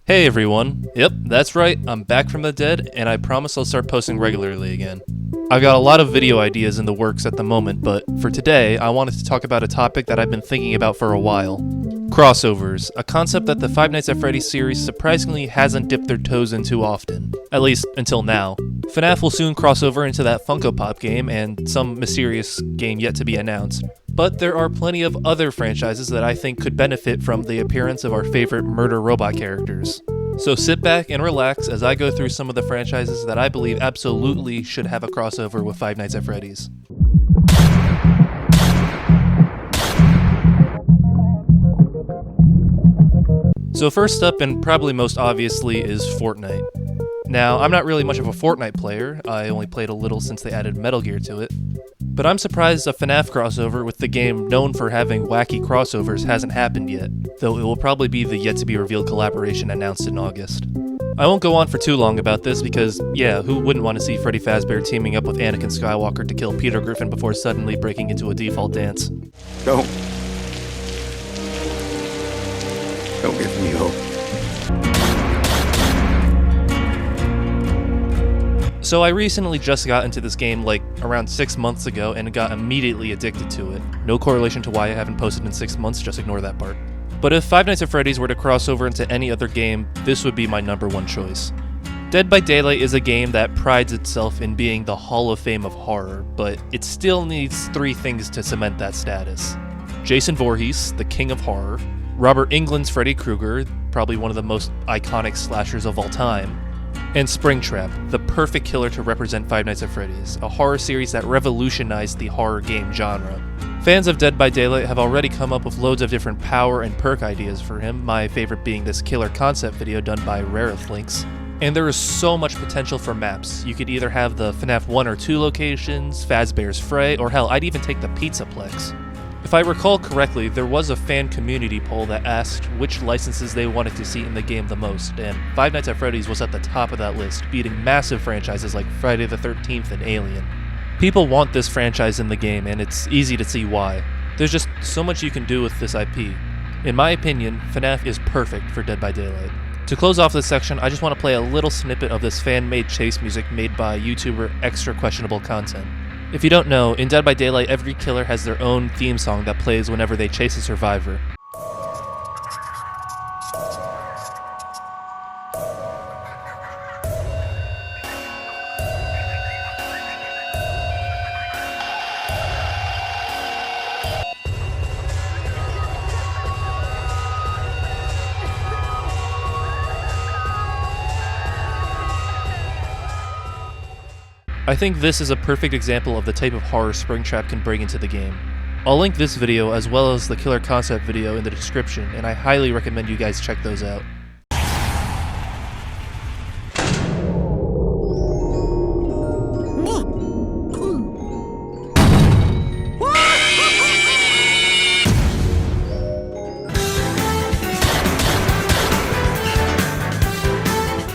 Hey everyone, yep, that's right, I'm back from the dead, and I promise I'll start posting regularly again. I've got a lot of video ideas in the works at the moment, but for today, I wanted to talk about a topic that I've been thinking about for a while. Crossovers, a concept that the Five Nights at Freddy's series surprisingly hasn't dipped their toes into often, at least until now. FNaF will soon cross over into that Funko Pop game and some mysterious game yet to be announced. But there are plenty of other franchises that I think could benefit from the appearance of our favorite murder robot characters. So sit back and relax as I go through some of the franchises that I believe absolutely should have a crossover with Five Nights at Freddy's. So first up, and probably most obviously, is Fortnite. Now, I'm not really much of a Fortnite player, I only played a little since they added Metal Gear to it, but I'm surprised a FNaF crossover with the game known for having wacky crossovers hasn't happened yet, though it will probably be the yet-to-be-revealed collaboration announced in August. I won't go on for too long about this because, yeah, who wouldn't want to see Freddy Fazbear teaming up with Anakin Skywalker to kill Peter Griffin before suddenly breaking into a default dance? Don't give me hope. So I recently just got into this game like around 6 months ago and got immediately addicted to it. No correlation to why I haven't posted in 6 months, just ignore that part. But if Five Nights at Freddy's were to cross over into any other game, this would be my number one choice. Dead by Daylight is a game that prides itself in being the Hall of Fame of horror, but it still needs three things to cement that status. Jason Voorhees, the king of horror, Robert Englund's Freddy Krueger, probably one of the most iconic slashers of all time, and Springtrap, the perfect killer to represent Five Nights at Freddy's, a horror series that revolutionized the horror game genre. Fans of Dead by Daylight have already come up with loads of different power and perk ideas for him, my favorite being this killer concept video done by Rarithlynx. And there is so much potential for maps. You could either have the FNaF 1 or 2 locations, Fazbear's Fray, or hell, I'd even take the Pizzaplex. If I recall correctly, there was a fan community poll that asked which licenses they wanted to see in the game the most, and Five Nights at Freddy's was at the top of that list, beating massive franchises like Friday the 13th and Alien. People want this franchise in the game, and it's easy to see why. There's just so much you can do with this IP. In my opinion, FNaF is perfect for Dead by Daylight. To close off this section, I just want to play a little snippet of this fan-made chase music made by YouTuber Extra Questionable Content. If you don't know, in Dead by Daylight, every killer has their own theme song that plays whenever they chase a survivor. I think this is a perfect example of the type of horror Springtrap can bring into the game. I'll link this video as well as the killer concept video in the description, and I highly recommend you guys check those out.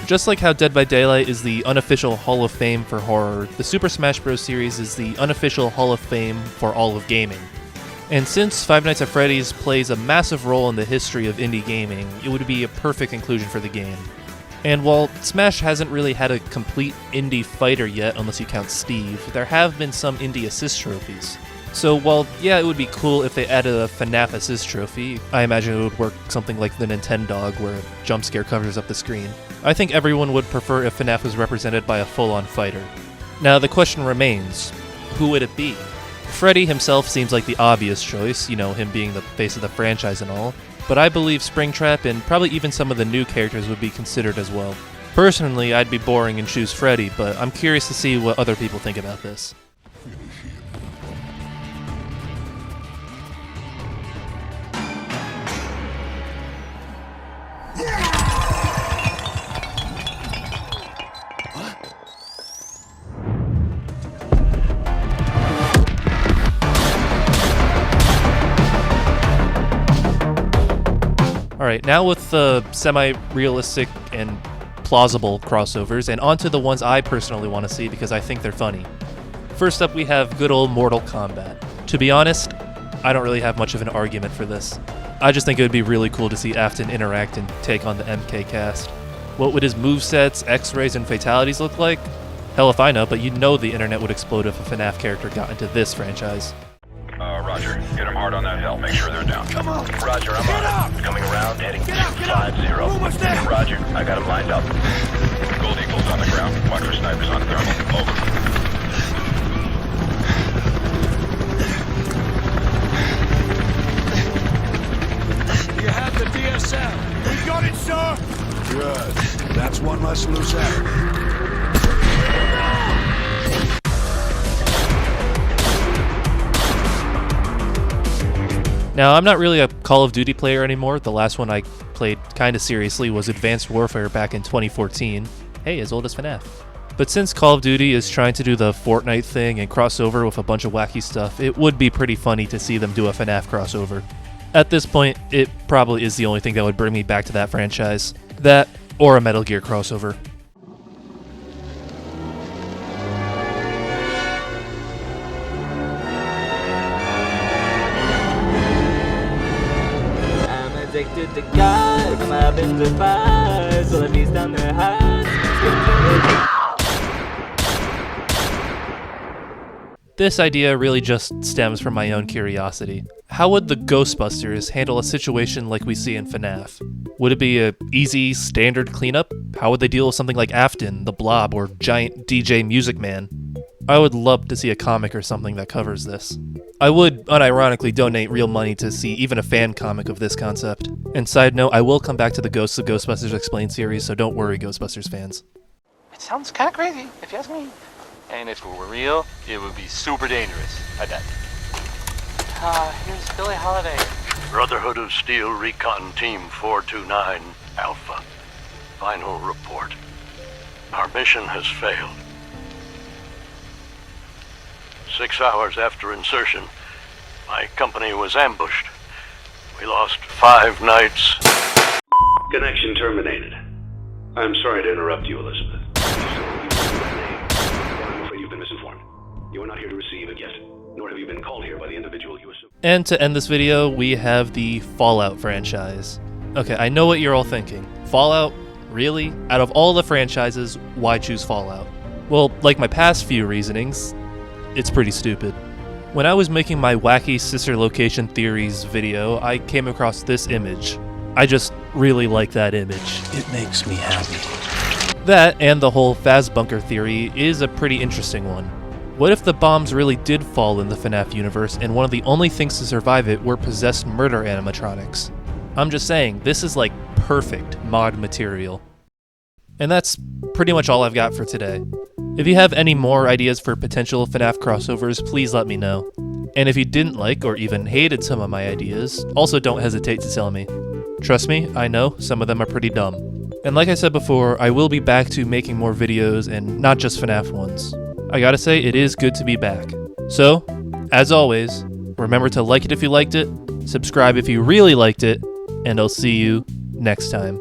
Just like how Dead by Daylight is the unofficial Hall of Fame for horror, the Super Smash Bros. Series is the unofficial Hall of Fame for all of gaming. And since Five Nights at Freddy's plays a massive role in the history of indie gaming, it would be a perfect inclusion for the game. And while Smash hasn't really had a complete indie fighter yet, unless you count Steve, there have been some indie assist trophies. So while, yeah, it would be cool if they added a FNaF assist trophy, I imagine it would work something like the Nintendog where a jump scare covers up the screen. I think everyone would prefer if FNaF was represented by a full-on fighter. Now the question remains, who would it be? Freddy himself seems like the obvious choice, you know, him being the face of the franchise and all, but I believe Springtrap and probably even some of the new characters would be considered as well. Personally, I'd be boring and choose Freddy, but I'm curious to see what other people think about this. Alright, now with the semi-realistic and plausible crossovers, and onto the ones I personally want to see because I think they're funny. First up we have good old Mortal Kombat. To be honest, I don't really have much of an argument for this. I just think it would be really cool to see Afton interact and take on the MK cast. What would his movesets, X-rays, and fatalities look like? Hell if I know, but you'd know the internet would explode if a FNaF character got into this franchise. Roger. Get them hard on that hill. Make sure they're down. Come on! Roger, I'm on it. Coming around, heading 250. Almost there! Roger, I got them lined up. Gold Eagle's on the ground. Watch for snipers on thermal. Over. You have the DSL. We got it, sir! Good. That's one less loose end. Now, I'm not really a Call of Duty player anymore. The last one I played kinda seriously was Advanced Warfare back in 2014. Hey, as old as FNaF. But since Call of Duty is trying to do the Fortnite thing and cross over with a bunch of wacky stuff, it would be pretty funny to see them do a FNaF crossover. At this point, it probably is the only thing that would bring me back to that franchise. That, or a Metal Gear crossover. Addicted to God, from having to fight, so let me down their hearts. This idea really just stems from my own curiosity. How would the Ghostbusters handle a situation like we see in FNaF? Would it be a easy, standard cleanup? How would they deal with something like Afton, the Blob, or Giant DJ Music Man? I would love to see a comic or something that covers this. I would unironically donate real money to see even a fan comic of this concept. And side note, I will come back to the Ghosts of Ghostbusters Explained series, so don't worry, Ghostbusters fans. It sounds kind of crazy, if you ask me. And if it were real, it would be super dangerous, I bet. Here's Billie Holiday. Brotherhood of Steel Recon Team 429 Alpha. Final report. Our mission has failed. 6 hours after insertion, my company was ambushed. We lost 5 knights. Connection terminated. I'm sorry to interrupt you, Elizabeth. I'm afraid you've been misinformed. You are not here to receive a gift, nor have you been called here by the individual you assume. And to end this video, we have the Fallout franchise. Okay, I know what you're all thinking. Fallout? Really? Out of all the franchises, why choose Fallout? Well, like my past few reasonings, it's pretty stupid. When I was making my wacky sister location theories video, I came across this image. I just really like that image. It makes me happy. That, and the whole Faz bunker theory, is a pretty interesting one. What if the bombs really did fall in the FNaF universe and one of the only things to survive it were possessed murder animatronics? I'm just saying, this is like perfect mod material. And that's pretty much all I've got for today. If you have any more ideas for potential FNaF crossovers, please let me know. And if you didn't like or even hated some of my ideas, also don't hesitate to tell me. Trust me, I know, some of them are pretty dumb. And like I said before, I will be back to making more videos and not just FNaF ones. I gotta say, it is good to be back. So, as always, remember to like it if you liked it, subscribe if you really liked it, and I'll see you next time.